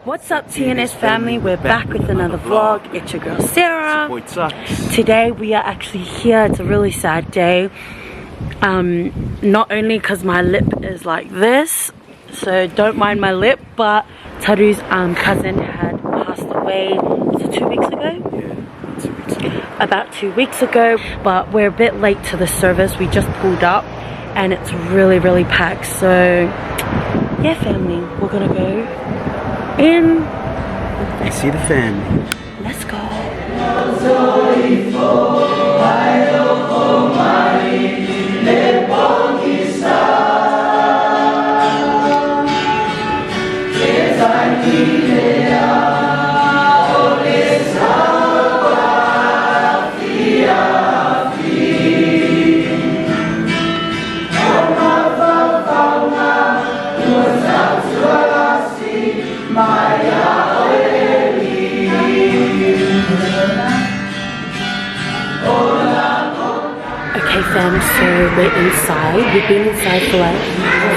What's up TNS family, we're back with another vlog. It's your girl Sera. Boy Tuxx. Today we are actually here. It's a really sad day. Not only because my lip is like this, so don't mind my lip, but Taru's cousin had passed away, was it 2 weeks ago? Yeah, 2 weeks ago. About 2 weeks ago, but we're a bit late to the service. We just pulled up and it's really packed, so yeah family, we're gonna go in I see the family. Let's go. Okay fam, so we're inside. We've been inside for like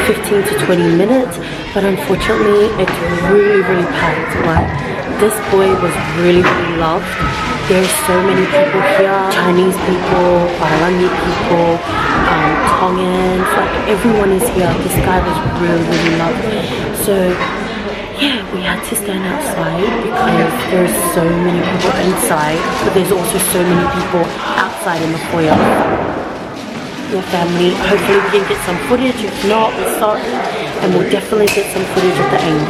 15 to 20 minutes, but unfortunately it's really packed. Like, this boy was really loved. There's so many people here, Chinese people, Barangi people, Tongans, like everyone is here. This guy was really loved. So yeah, we had to stand outside because there's so many people inside, but there's also so many people outside in the foyer. Your family, hopefully we can get some footage. If not, we're sorry, and we'll definitely get some footage at the end.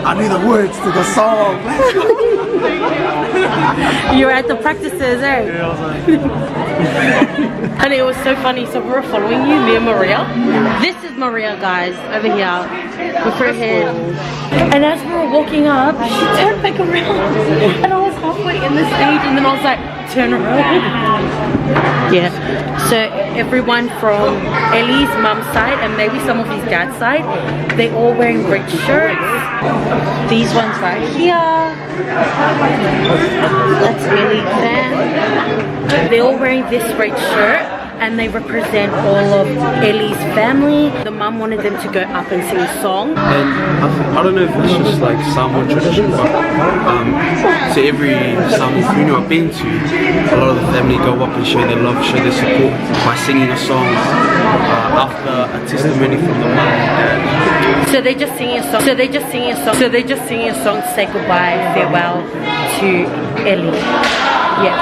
I knew the words to the song. You were at the practices, eh? Yeah, I was like... And it was so funny, so we were following you, me and Maria. This is Maria, guys, over here, with her hair. And as we were walking up, she turned back around, and I was halfway in the stage, and then I was like, turn around. Yeah, so everyone from Ellie's mum's side, and maybe some of his dad's side, they're all wearing red shirts. These ones right here. That's Ellie's fan. They're all wearing this red shirt, and they represent all of Ellie's family. The mum wanted them to go up and sing a song. And I don't know if it's just like Samoan tradition, but so every Samoan funeral I've been to, a lot of the family go up and show their love, show their support by singing a song after a testimony from the mum and dad. So they just sing a song. So they just sing a song. So they just sing a song to say goodbye, farewell to Ellie. Yeah.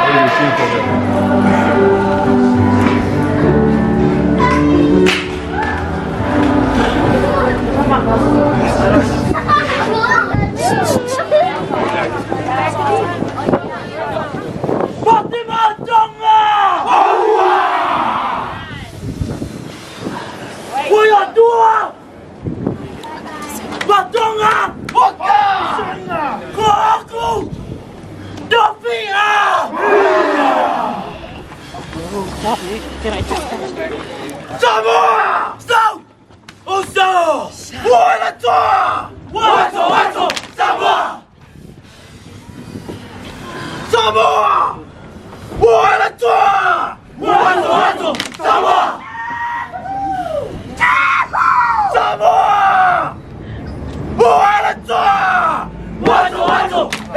Samoa! Stop! Oso! Pollytube! Wato! Samoa! Samoa! Pollytube! Wato! Samoa! Samoa! Pollytube! Wato!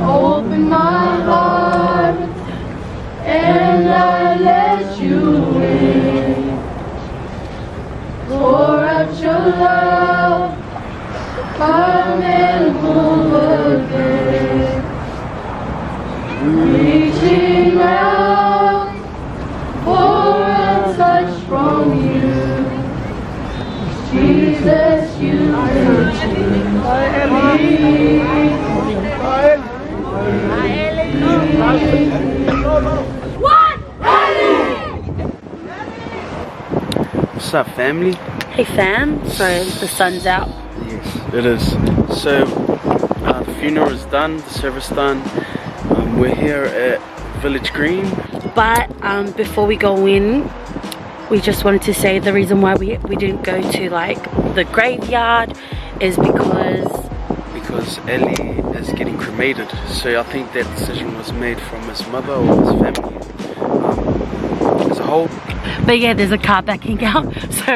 Open my heart and I let you in. Pour out your love, come and move again. Reaching out for a touch from you. Jesus, you What's up, family? Hey fam, sorry the sun's out. Yes, it is. So the funeral is done, the service done. We're here at Village Green. But before we go in, we just wanted to say the reason why we didn't go to like the graveyard is because Ellie is getting cremated. So I think that decision was made from his mother or his family as a whole. But yeah, there's a car backing out, so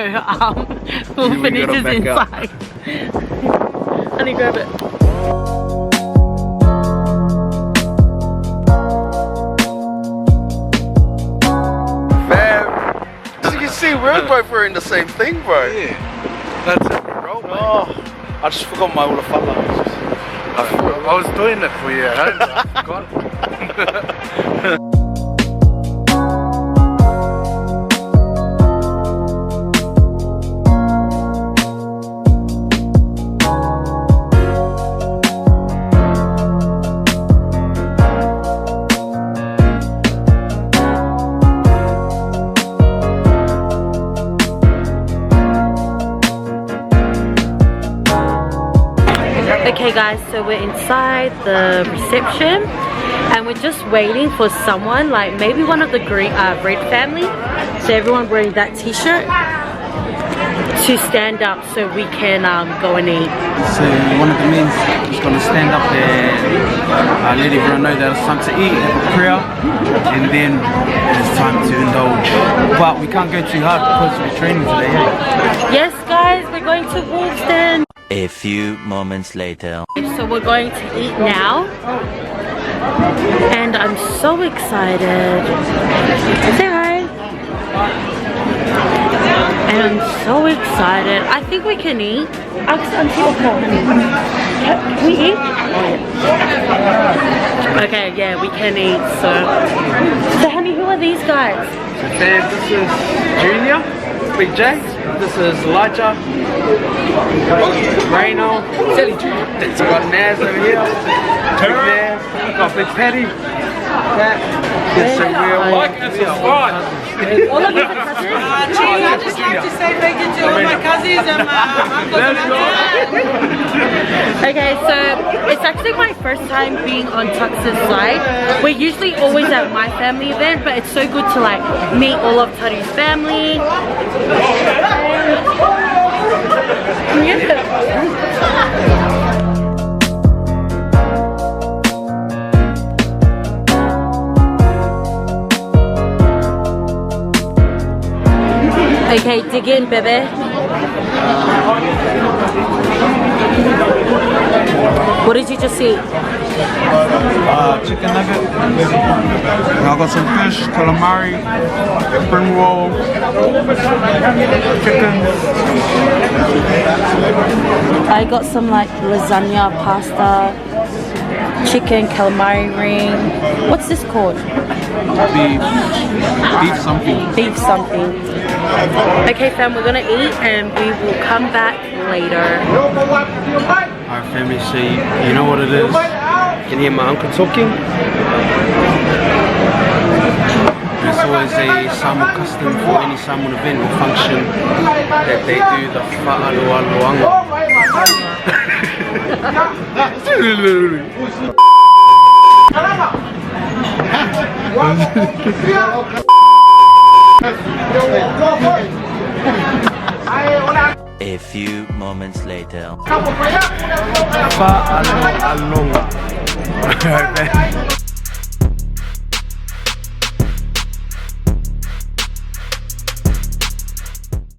we'll finish this inside. Honey, grab it. Fam, as you can see, we're both wearing the same thing, bro. Yeah, that's it, bro. Oh, I just forgot my ulafala. I was doing it for you, I forgot. Okay guys, so we're inside the reception and we're just waiting for someone, like maybe one of the red family, so everyone wearing that t-shirt, to stand up so we can go and eat. So one of the men is going to stand up there, let everyone know that it's time to eat, have a prayer, and then it's time to indulge. But we can't go too hard because we're training today. Yes guys, we're going to Wolfden. A few moments later. So we're going to eat now, and I'm so excited. Say hi. And I'm so excited. I think we can eat. Ask Auntie Oka. Can we eat? Okay, yeah, we can eat. So honey, who are these guys? So fam, this is Junior, Big J. This is Elijah, Reno, it's got Naz over here, Big Naz, got Big Patty, All of you are cousins? I'd just like to say thank you to all my cousins and my uncles and aunts. Okay, so it's actually my first time being on Tuxx's side. We're usually always at my family event, but it's so good to like meet all of Taru's family. Okay, dig in, baby. What did you just eat? Chicken nugget. I got some fish, calamari, spring roll, chicken. I got some like lasagna, pasta, chicken, calamari ring. What's this called? Beef something. Beef something. Okay fam, we're gonna eat and we will come back later. Alright family, so you know what it is. You can hear my uncle talking. There's always a Samoan custom for any Samoan event or function that they do the wha'aloaloanga. A few moments later. Wha'aloaloanga.